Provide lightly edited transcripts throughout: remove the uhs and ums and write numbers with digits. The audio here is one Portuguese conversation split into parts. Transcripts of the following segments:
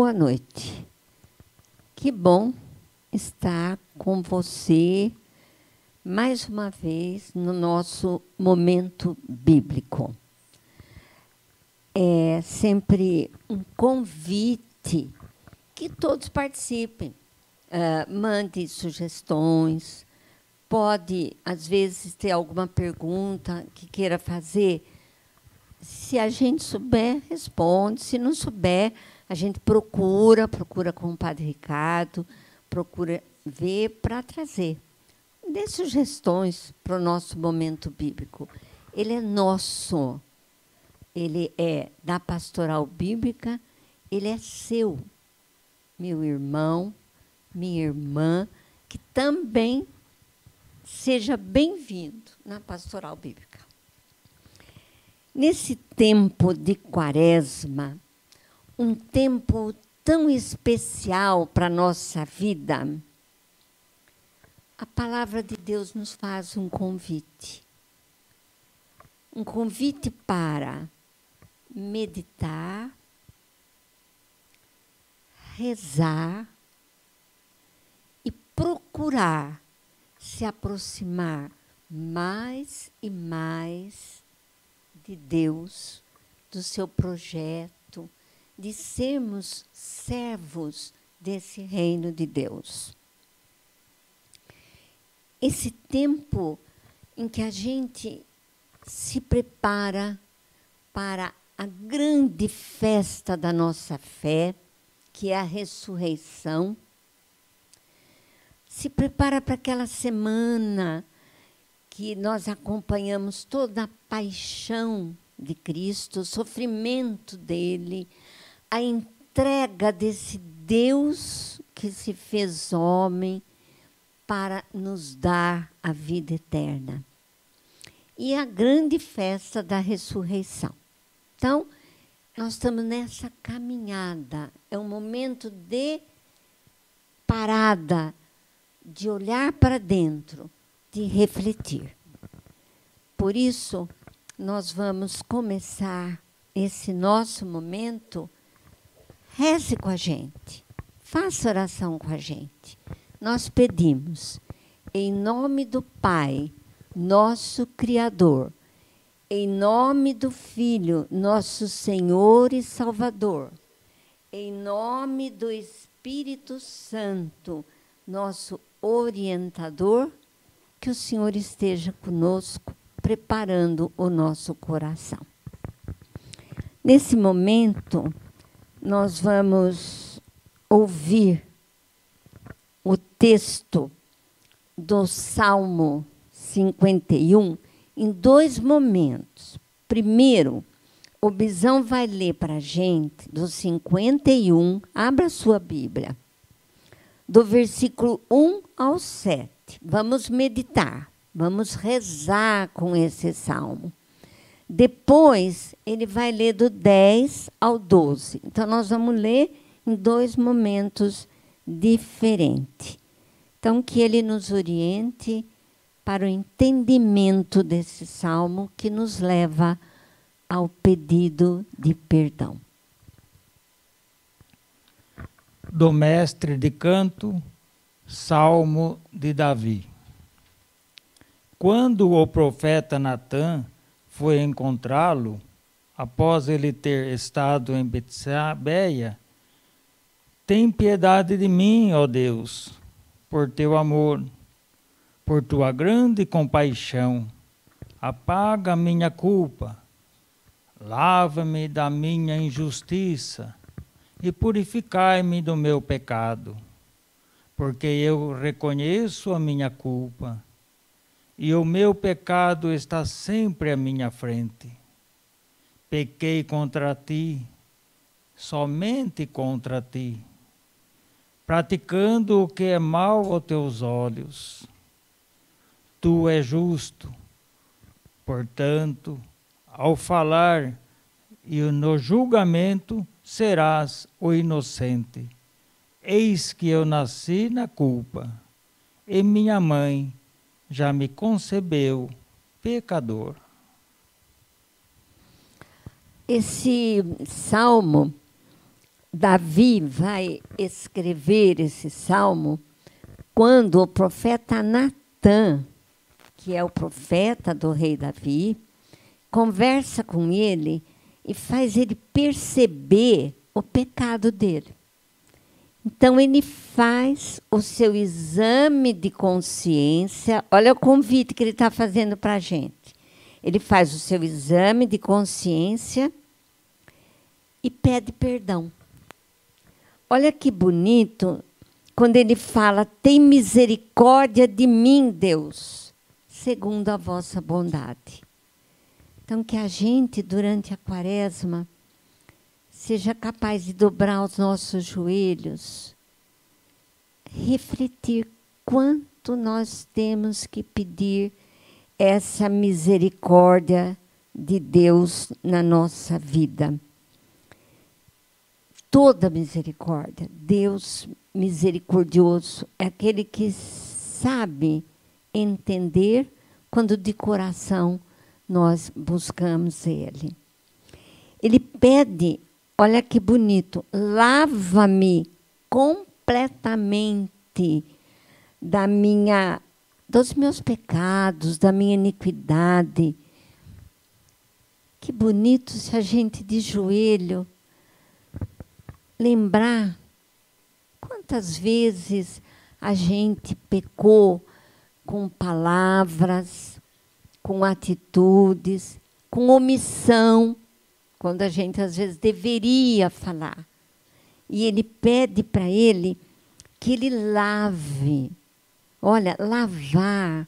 Boa noite. Que bom estar com você mais uma vez no nosso momento bíblico. É sempre um convite que todos participem. Mande sugestões, pode, às vezes, ter alguma pergunta que queira fazer. Se a gente souber, responde. Se não souber, a gente procura com o Padre Ricardo, procura ver para trazer. Dê sugestões para o nosso momento bíblico. Ele é nosso. Ele é da Pastoral Bíblica, ele é seu, meu irmão, minha irmã, que também seja bem-vindo na Pastoral Bíblica. Nesse tempo de Quaresma, um tempo tão especial para a nossa vida, a palavra de Deus nos faz um convite. Um convite para meditar, rezar e procurar se aproximar mais e mais de Deus, do seu projeto, de sermos servos desse reino de Deus. Esse tempo em que a gente se prepara para a grande festa da nossa fé, que é a ressurreição, se prepara para aquela semana que nós acompanhamos toda a paixão de Cristo, o sofrimento dele, a entrega desse Deus que se fez homem para nos dar a vida eterna. E a grande festa da ressurreição. Então, nós estamos nessa caminhada. É um momento de parada, de olhar para dentro, de refletir. Por isso, nós vamos começar esse nosso momento. Reze com a gente, faça oração com a gente. Nós pedimos, em nome do Pai, nosso Criador, em nome do Filho, nosso Senhor e Salvador, em nome do Espírito Santo, nosso orientador, que o Senhor esteja conosco, preparando o nosso coração. Nesse momento, nós vamos ouvir o texto do Salmo 51 em dois momentos. Primeiro, o Bisão vai ler para a gente do 51, abra a sua Bíblia, do versículo 1 ao 7. Vamos meditar, vamos rezar com esse salmo. Depois, ele vai ler do 10 ao 12. Então, nós vamos ler em dois momentos diferentes. Então, que ele nos oriente para o entendimento desse salmo que nos leva ao pedido de perdão. Do mestre de canto, Salmo de Davi. Quando o profeta Natã foi encontrá-lo, após ele ter estado em Betsabeia, tem piedade de mim, ó Deus, por teu amor, por tua grande compaixão, apaga a minha culpa, lava-me da minha injustiça e purificai-me do meu pecado, porque eu reconheço a minha culpa e o meu pecado está sempre à minha frente. Pequei contra ti, somente contra ti, praticando o que é mal aos teus olhos. Tu és justo, portanto, ao falar e no julgamento serás o inocente. Eis que eu nasci na culpa, e minha mãe já me concebeu pecador. Esse salmo Davi vai escrever esse salmo quando o profeta Natã, que é o profeta do rei Davi, conversa com ele e faz ele perceber o pecado dele. Então, ele faz o seu exame de consciência. Olha o convite que ele está fazendo para a gente. Ele faz o seu exame de consciência e pede perdão. Olha que bonito quando ele fala: tem misericórdia de mim, Deus, segundo a vossa bondade. Então, que a gente, durante a Quaresma, seja capaz de dobrar os nossos joelhos, refletir quanto nós temos que pedir essa misericórdia de Deus na nossa vida. Toda misericórdia. Deus misericordioso é aquele que sabe entender quando de coração nós buscamos Ele. Ele pede, olha que bonito, lava-me completamente dos meus pecados, da minha iniquidade. Que bonito se a gente de joelho lembrar quantas vezes a gente pecou com palavras, com atitudes, com omissão, quando a gente às vezes deveria falar. E ele pede para ele que ele lave. Olha, lavar,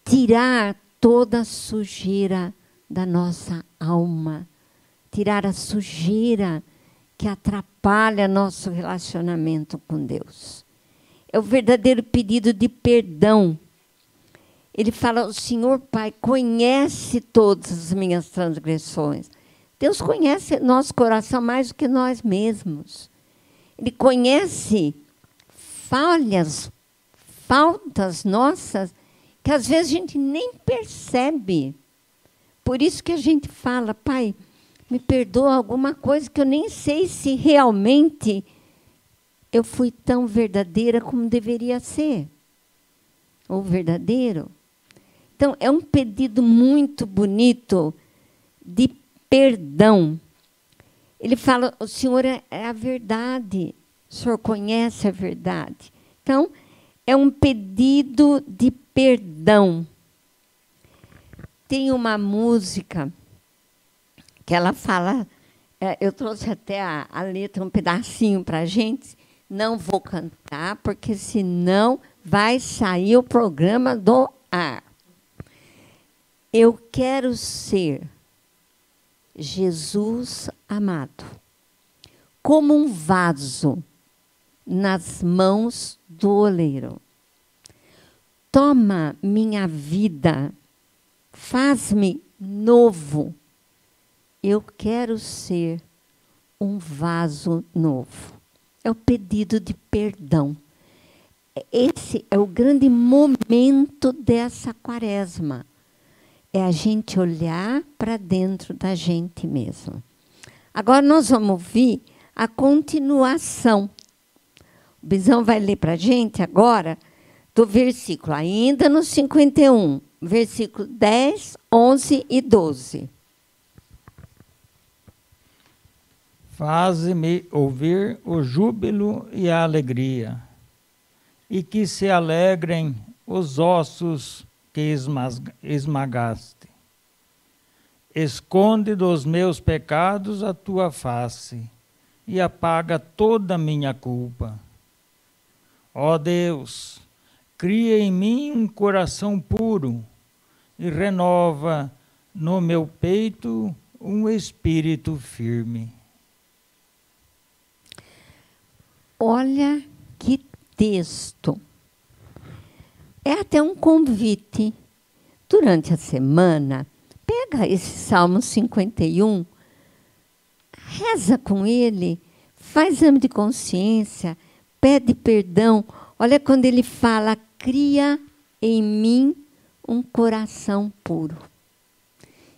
tirar toda a sujeira da nossa alma, tirar a sujeira que atrapalha nosso relacionamento com Deus. É o verdadeiro pedido de perdão. Ele fala: o Senhor Pai conhece todas as minhas transgressões. Deus conhece nosso coração mais do que nós mesmos. Ele conhece faltas nossas, que às vezes a gente nem percebe. Por isso que a gente fala: Pai, me perdoa alguma coisa que eu nem sei se realmente eu fui tão verdadeira como deveria ser. Ou verdadeiro. Então, é um pedido muito bonito de perdão. Ele fala: o Senhor é a verdade, o Senhor conhece a verdade. Então, é um pedido de perdão. Tem uma música que ela fala, eu trouxe até a letra, um pedacinho para a gente. Não vou cantar, porque senão vai sair o programa do ar. Eu quero ser Jesus amado, como um vaso nas mãos do oleiro. Toma minha vida, faz-me novo. Eu quero ser um vaso novo. É o pedido de perdão. Esse é o grande momento dessa Quaresma. É a gente olhar para dentro da gente mesmo. Agora nós vamos ouvir a continuação. O Bisão vai ler para a gente agora do versículo, ainda no 51, versículo 10, 11 e 12. Faze-me ouvir o júbilo e a alegria, e que se alegrem os ossos que esmagaste. Esconde dos meus pecados a tua face, e apaga toda a minha culpa. Ó Deus, cria em mim um coração puro, e renova no meu peito um espírito firme. Olha que texto. É até um convite. Durante a semana, pega esse Salmo 51, reza com ele, faz exame de consciência, pede perdão. Olha quando ele fala: cria em mim um coração puro.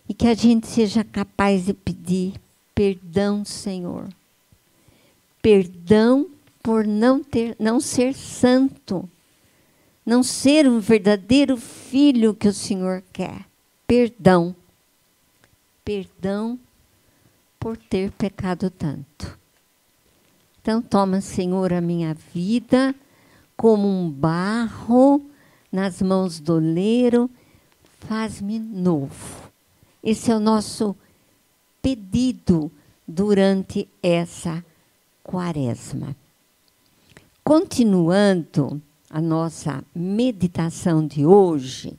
E que a gente seja capaz de pedir perdão, Senhor. Perdão por não ser santo, não ser um verdadeiro filho que o Senhor quer. Perdão. Perdão por ter pecado tanto. Então, toma, Senhor, a minha vida como um barro nas mãos do oleiro, faz-me novo. Esse é o nosso pedido durante essa quaresma. Continuando a nossa meditação de hoje,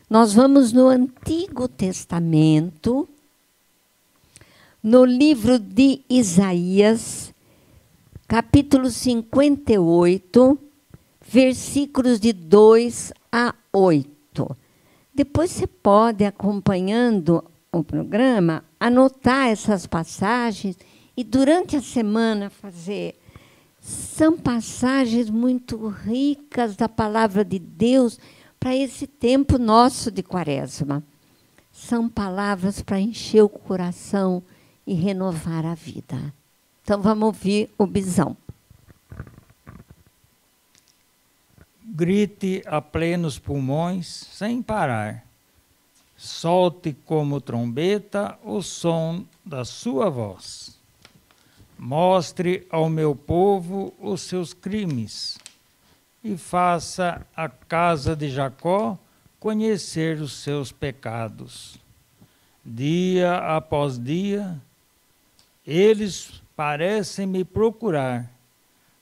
nós vamos no Antigo Testamento, no livro de Isaías, capítulo 58, versículos de 2 a 8. Depois você pode, acompanhando o programa, anotar essas passagens e durante a semana fazer. São passagens muito ricas da palavra de Deus para esse tempo nosso de quaresma. São palavras para encher o coração e renovar a vida. Então vamos ouvir o Bisão. Grite a plenos pulmões, sem parar. Solte como trombeta o som da sua voz. Mostre ao meu povo os seus crimes e faça a casa de Jacó conhecer os seus pecados. Dia após dia, eles parecem me procurar.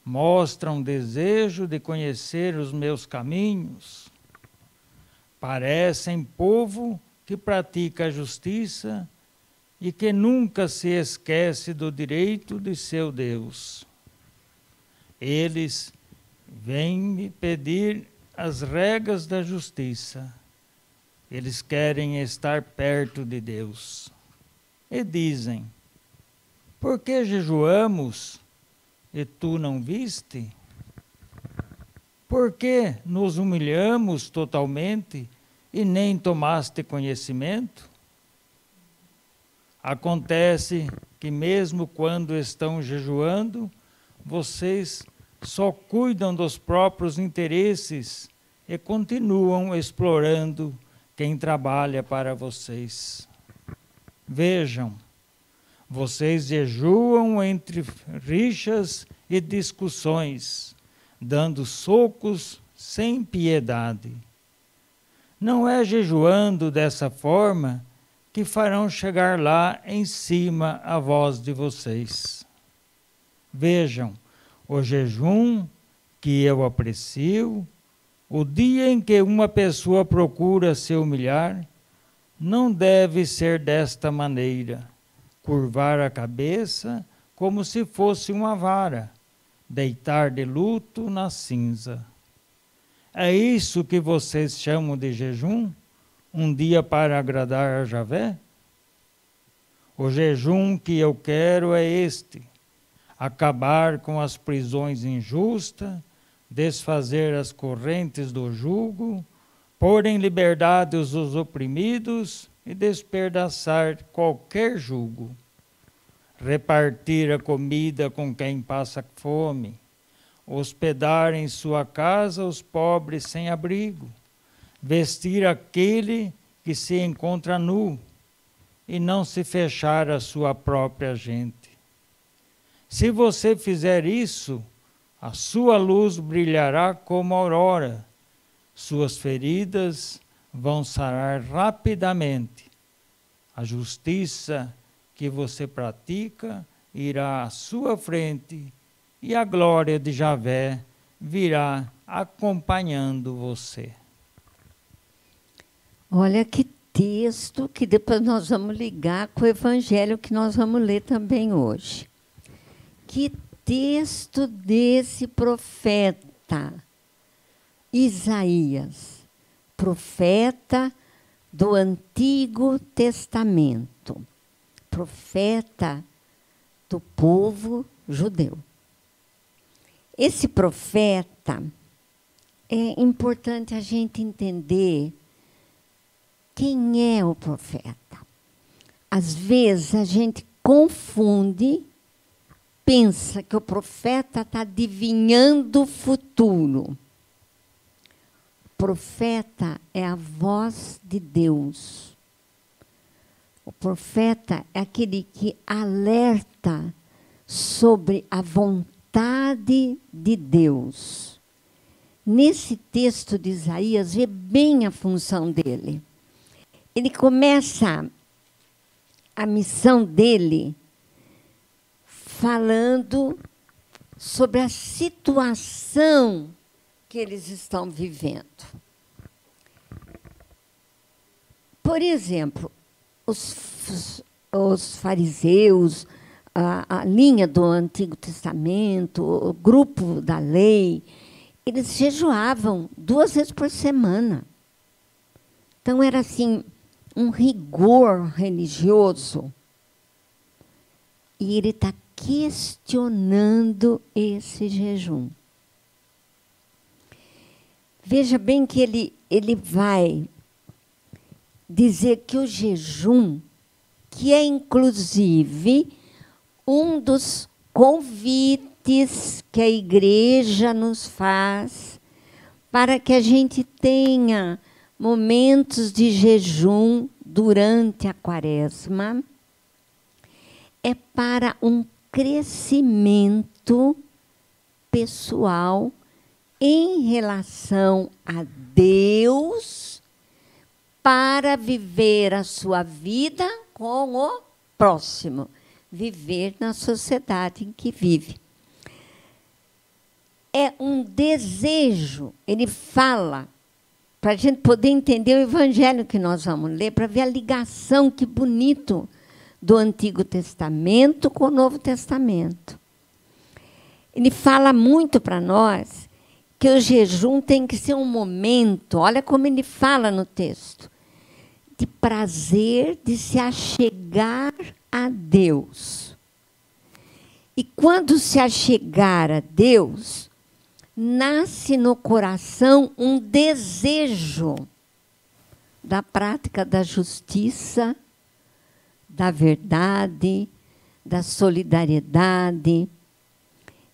Mostram desejo de conhecer os meus caminhos. Parecem povo que pratica a justiça e que nunca se esquece do direito de seu Deus. Eles vêm me pedir as regras da justiça. Eles querem estar perto de Deus. E dizem: por que jejuamos e tu não viste? Por que nos humilhamos totalmente e nem tomaste conhecimento? Acontece que mesmo quando estão jejuando, vocês só cuidam dos próprios interesses e continuam explorando quem trabalha para vocês. Vejam, vocês jejuam entre rixas e discussões, dando socos sem piedade. Não é jejuando dessa forma que farão chegar lá em cima a voz de vocês. Vejam, o jejum que eu aprecio, o dia em que uma pessoa procura se humilhar, não deve ser desta maneira, curvar a cabeça como se fosse uma vara, deitar de luto na cinza. É isso que vocês chamam de jejum? Um dia para agradar a Javé? O jejum que eu quero é este: acabar com as prisões injustas, desfazer as correntes do jugo, pôr em liberdade os oprimidos e despedaçar qualquer jugo. Repartir a comida com quem passa fome, hospedar em sua casa os pobres sem abrigo, vestir aquele que se encontra nu e não se fechar à sua própria gente. Se você fizer isso, a sua luz brilhará como a aurora, suas feridas vão sarar rapidamente. A justiça que você pratica irá à sua frente e a glória de Javé virá acompanhando você. Olha que texto que depois nós vamos ligar com o evangelho que nós vamos ler também hoje. Que texto desse profeta Isaías, profeta do Antigo Testamento, profeta do povo judeu. Esse profeta, é importante a gente entender quem é o profeta. Às vezes a gente confunde pensa que o profeta está adivinhando o futuro. O profeta é a voz de Deus. O profeta é aquele que alerta sobre a vontade de Deus. Nesse texto de Isaías, vê bem a função dele. Ele começa a missão dele falando sobre a situação que eles estão vivendo. Por exemplo, os fariseus, a linha do Antigo Testamento, o grupo da lei, eles jejuavam 2 vezes por semana. Então, era assim, um rigor religioso. E ele está questionando esse jejum. Veja bem que ele vai dizer que o jejum, que é inclusive um dos convites que a igreja nos faz para que a gente tenha momentos de jejum durante a quaresma, é para um crescimento pessoal em relação a Deus, para viver a sua vida com o próximo, viver na sociedade em que vive. É um desejo, ele fala, para a gente poder entender o evangelho que nós vamos ler, para ver a ligação, que bonito, do Antigo Testamento com o Novo Testamento. Ele fala muito para nós que o jejum tem que ser um momento, olha como ele fala no texto, de prazer, de se achegar a Deus. E quando se achegar a Deus, nasce no coração um desejo da prática da justiça, da verdade, da solidariedade.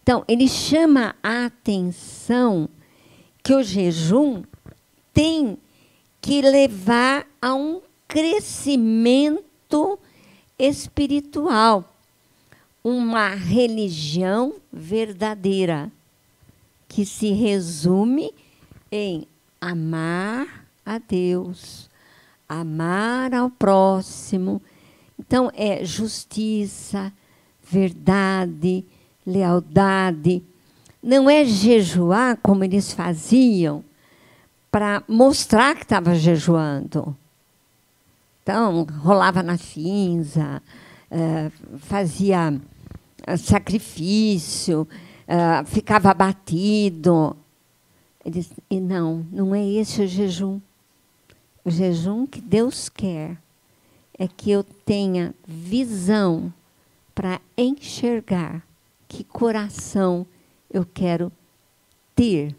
Então, ele chama a atenção que o jejum tem que levar a um crescimento espiritual, uma religião verdadeira, que se resume em amar a Deus, amar ao próximo. Então, é justiça, verdade, lealdade. Não é jejuar como eles faziam para mostrar que estava jejuando. Então, rolava na cinza, fazia sacrifício, ficava abatido. E não é esse o jejum. O jejum que Deus quer é que eu tenha visão para enxergar que coração eu quero ter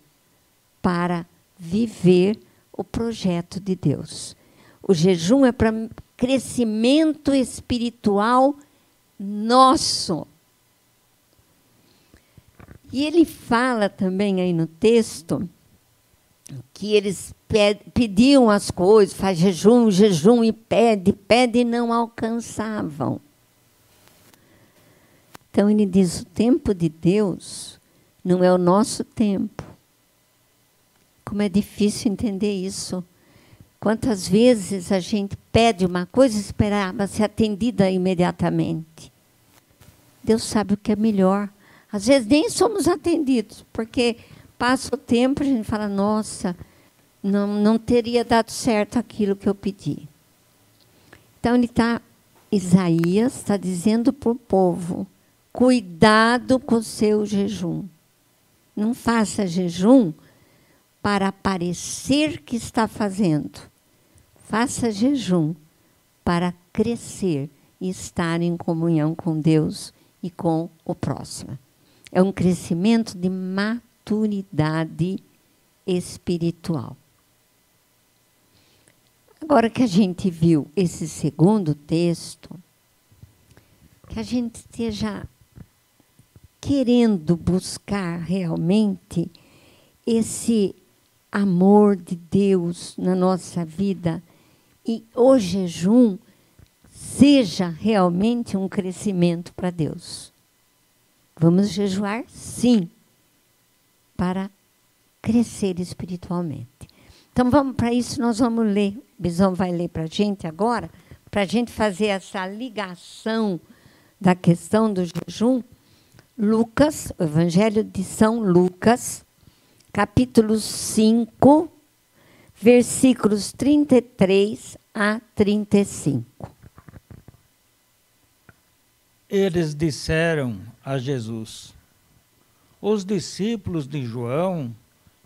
para viver o projeto de Deus. O jejum é para crescimento espiritual nosso. E ele fala também aí no texto que eles pediam as coisas, faz jejum, jejum e pede e não alcançavam. Então ele diz, o tempo de Deus não é o nosso tempo. Como é difícil entender isso. Quantas vezes a gente pede uma coisa e esperava ser atendida imediatamente. Deus sabe o que é melhor. Às vezes nem somos atendidos, porque passa o tempo e a gente fala, nossa, não teria dado certo aquilo que eu pedi. Então, Isaías está dizendo para o povo, cuidado com o seu jejum. Não faça jejum para parecer que está fazendo. Faça jejum para crescer e estar em comunhão com Deus e com o próximo. É um crescimento de maturidade espiritual. Agora que a gente viu esse segundo texto, que a gente esteja querendo buscar realmente esse amor de Deus na nossa vida e o jejum seja realmente um crescimento para Deus. Vamos jejuar? Sim, para crescer espiritualmente. Então, vamos para isso, nós vamos ler. O Bisão vai ler para a gente agora, para a gente fazer essa ligação da questão do jejum. Lucas, o Evangelho de São Lucas, capítulo 5, versículos 33 a 35. Eles disseram a Jesus: os discípulos de João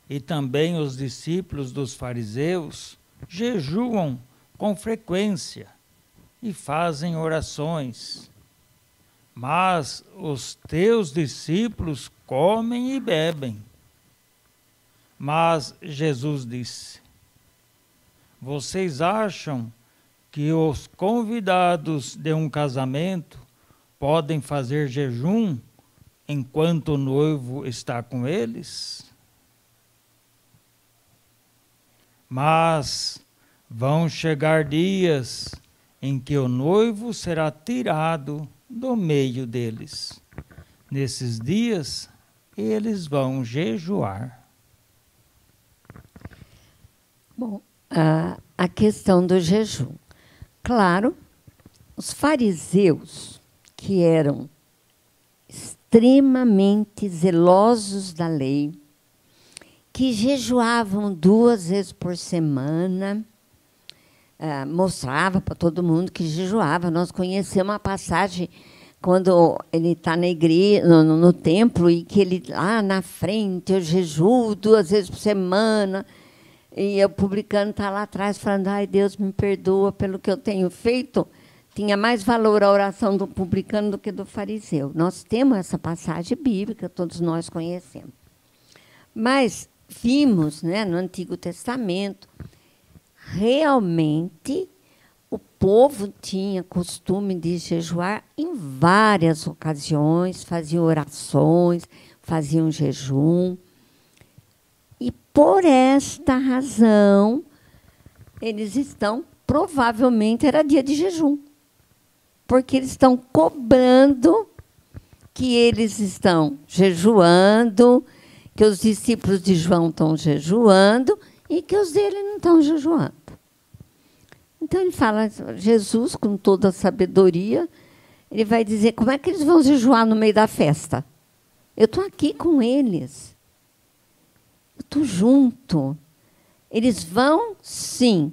e também os discípulos dos fariseus jejuam com frequência e fazem orações. Mas os teus discípulos comem e bebem. Mas Jesus disse: vocês acham que os convidados de um casamento podem fazer jejum enquanto o noivo está com eles? Mas vão chegar dias em que o noivo será tirado do meio deles. Nesses dias, eles vão jejuar. Bom, a questão do jejum. Claro, os fariseus, que eram extremamente zelosos da lei, que jejuavam 2 vezes por semana, mostrava para todo mundo que jejuava. Nós conhecemos uma passagem quando ele está na igreja, no templo, e que ele lá na frente, eu jejuo 2 vezes por semana, e o publicano está lá atrás falando: ai, Deus me perdoa pelo que eu tenho feito. Tinha mais valor a oração do publicano do que do fariseu. Nós temos essa passagem bíblica, todos nós conhecemos. Mas vimos, né, no Antigo Testamento, realmente o povo tinha costume de jejuar em várias ocasiões, faziam orações, faziam jejum. E por esta razão, eles estão, provavelmente era dia de jejum, porque eles estão cobrando que eles estão jejuando, que os discípulos de João estão jejuando e que os dele não estão jejuando. Então, ele fala, Jesus, com toda a sabedoria, ele vai dizer: como é que eles vão jejuar no meio da festa? Eu estou aqui com eles. Eu estou junto. Eles vão, sim,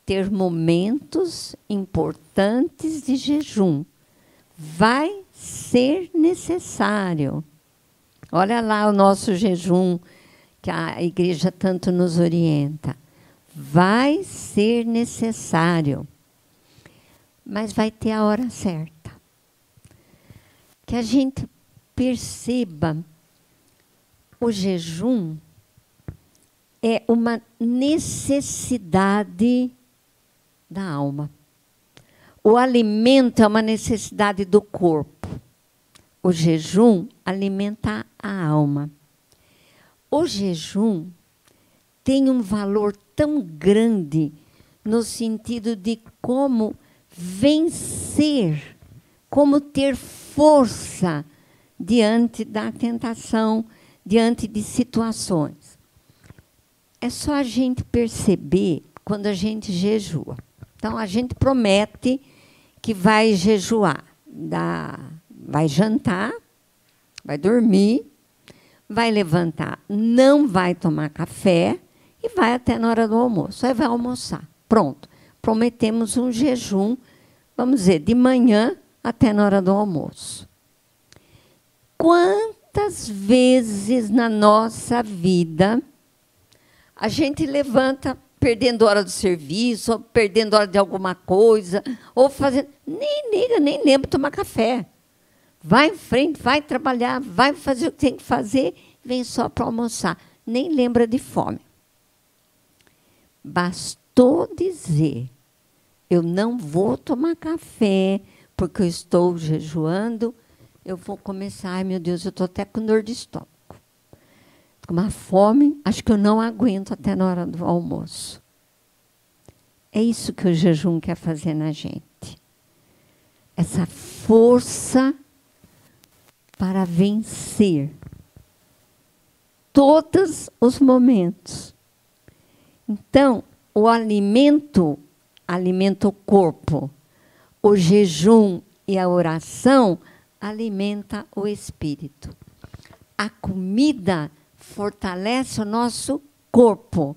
ter momentos importantes de jejum. Vai ser necessário. Olha lá o nosso jejum, que a igreja tanto nos orienta. Vai ser necessário. Mas vai ter a hora certa. Que a gente perceba, o jejum é uma necessidade da alma. O alimento é uma necessidade do corpo. O jejum alimenta a alma. O jejum tem um valor tão grande no sentido de como vencer, como ter força diante da tentação, diante de situações. É só a gente perceber quando a gente jejua. Então, a gente promete que vai jejuar, vai jantar, vai dormir, vai levantar, não vai tomar café e vai até na hora do almoço. Aí vai almoçar. Pronto. Prometemos um jejum, vamos dizer, de manhã até na hora do almoço. Quantas vezes na nossa vida a gente levanta perdendo hora do serviço, ou perdendo hora de alguma coisa, ou fazendo... Nem liga, nem lembra tomar café. Vai em frente, vai trabalhar, vai fazer o que tem que fazer, vem só para almoçar. Nem lembra de fome. Bastou dizer: eu não vou tomar café porque eu estou jejuando, eu vou começar, ai meu Deus, eu estou até com dor de estômago. Com uma fome, acho que eu não aguento até na hora do almoço. É isso que o jejum quer fazer na gente. Essa força para vencer todos os momentos. Então, o alimento alimenta o corpo. O jejum e a oração alimenta o espírito. A comida fortalece o nosso corpo.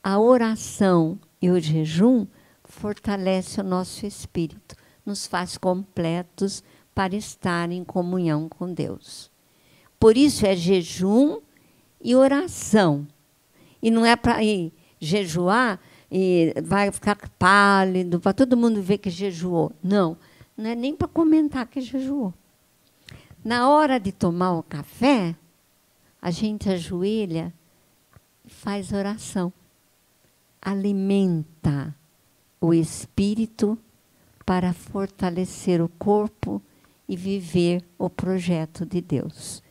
A oração e o jejum fortalece o nosso espírito, nos faz completos para estar em comunhão com Deus. Por isso é jejum e oração. E não é para ir jejuar e vai ficar pálido, para todo mundo ver que jejuou. Não, não é nem para comentar que jejuou. Na hora de tomar o café, a gente ajoelha e faz oração. Alimenta o espírito para fortalecer o corpo e viver o projeto de Deus.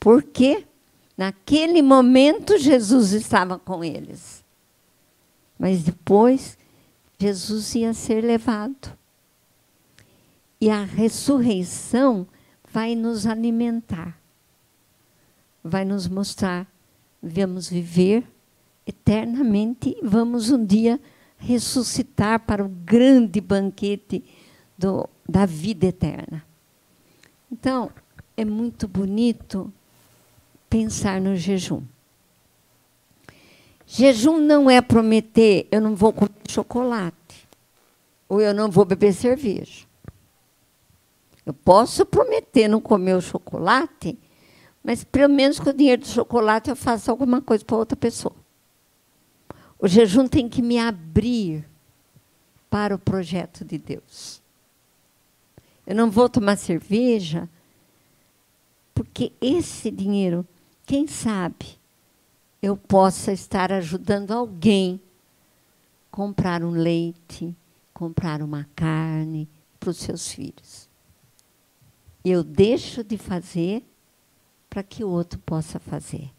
Porque naquele momento Jesus estava com eles. Mas depois Jesus ia ser levado. E a ressurreição vai nos alimentar. Vai nos mostrar, vamos viver eternamente, vamos um dia ressuscitar para o grande banquete da vida eterna. Então, é muito bonito pensar no jejum. Jejum não é prometer, eu não vou comer chocolate, ou eu não vou beber cerveja. Eu posso prometer não comer o chocolate, mas pelo menos com o dinheiro do chocolate eu faço alguma coisa para outra pessoa. O jejum tem que me abrir para o projeto de Deus. Eu não vou tomar cerveja, porque esse dinheiro, quem sabe, eu possa estar ajudando alguém a comprar um leite, comprar uma carne para os seus filhos. Eu deixo de fazer para que o outro possa fazer.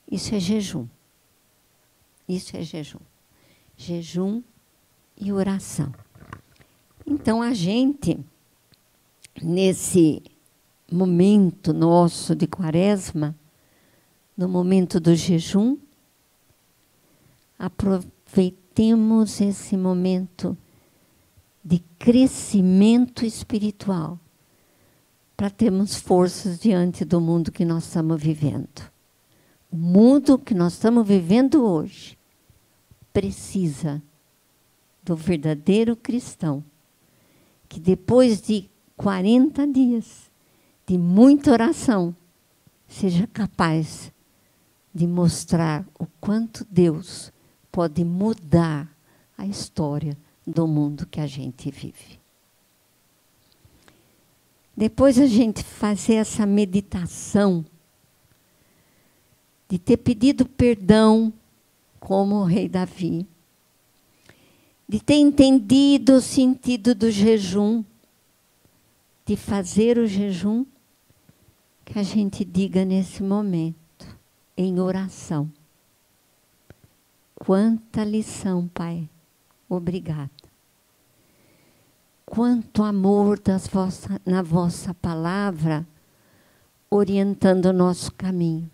Isso é jejum. Isso é jejum. Jejum e oração. Então, a gente, nesse momento nosso de Quaresma, no momento do jejum, aproveitemos esse momento de crescimento espiritual para termos forças diante do mundo que nós estamos vivendo. O mundo que nós estamos vivendo hoje precisa do verdadeiro cristão, que depois de 40 dias de muita oração, seja capaz de mostrar o quanto Deus pode mudar a história do mundo que a gente vive. Depois a gente fazer essa meditação de ter pedido perdão como o rei Davi, de ter entendido o sentido do jejum, de fazer o jejum, que a gente diga nesse momento, em oração. Quanta lição, Pai. Obrigada. Quanto amor na vossa palavra, orientando o nosso caminho.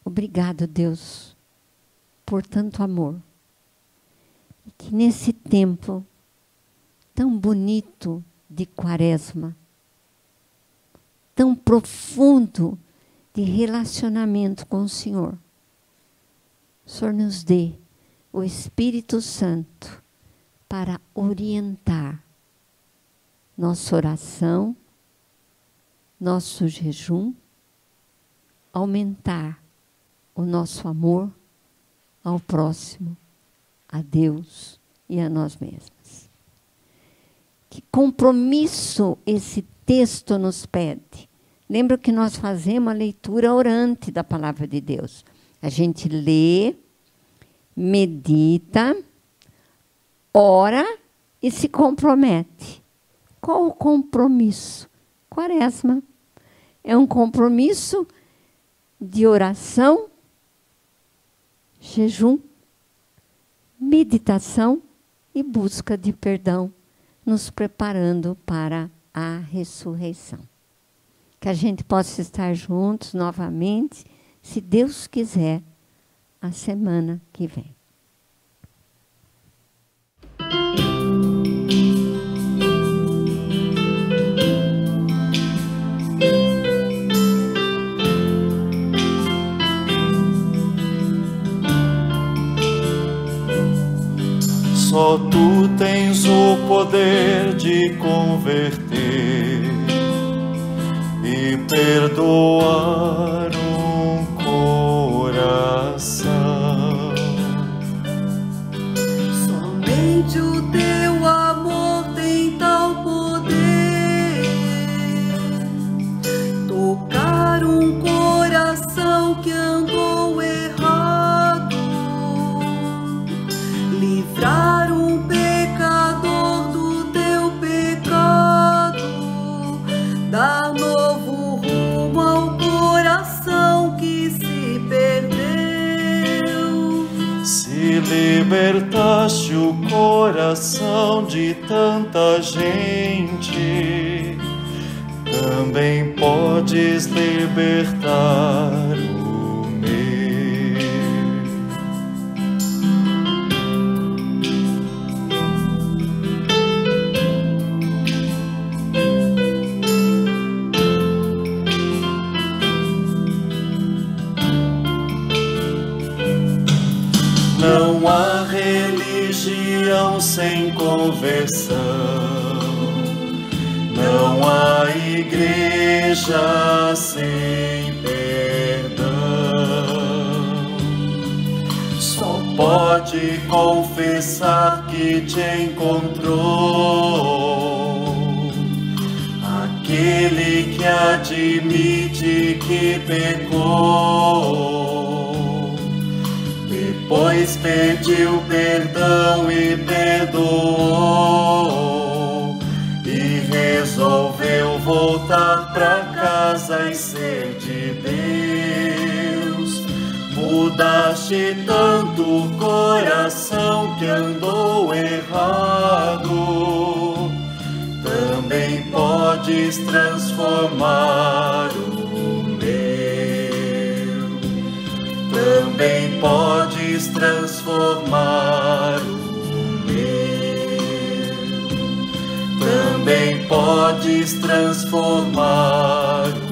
Obrigado, Deus, por tanto amor. E que nesse tempo tão bonito de Quaresma, tão profundo de relacionamento com o Senhor nos dê o Espírito Santo para orientar nossa oração, nosso jejum, aumentar o nosso amor ao próximo, a Deus e a nós mesmos. Que compromisso esse texto nos pede. Lembra que nós fazemos a leitura orante da palavra de Deus. A gente lê, medita, ora e se compromete Qual o compromisso? Quaresma é um compromisso de oração, jejum, meditação e busca de perdão, nos preparando para a ressurreição. Que a gente possa estar juntos novamente, se Deus quiser, a semana que vem. Só tu tens o poder de converter e perdoar um coração. Somente o teu amor tem tal poder, tocar um coração que andou errado, livrar um pecador do teu pecado, dar novo rumo ao coração que se perdeu. Se libertaste o coração de tanta gente, também podes libertar o meu. Não há religião sem conversão, não há igreja sem perdão. Só pode confessar que te encontrou aquele que admite que pecou, pois pediu perdão e perdoou, e resolveu voltar pra casa e ser de Deus. Mudaste tanto o coração que andou errado, também podes transformar o meu, também podes transformar o meu, também podes transformar o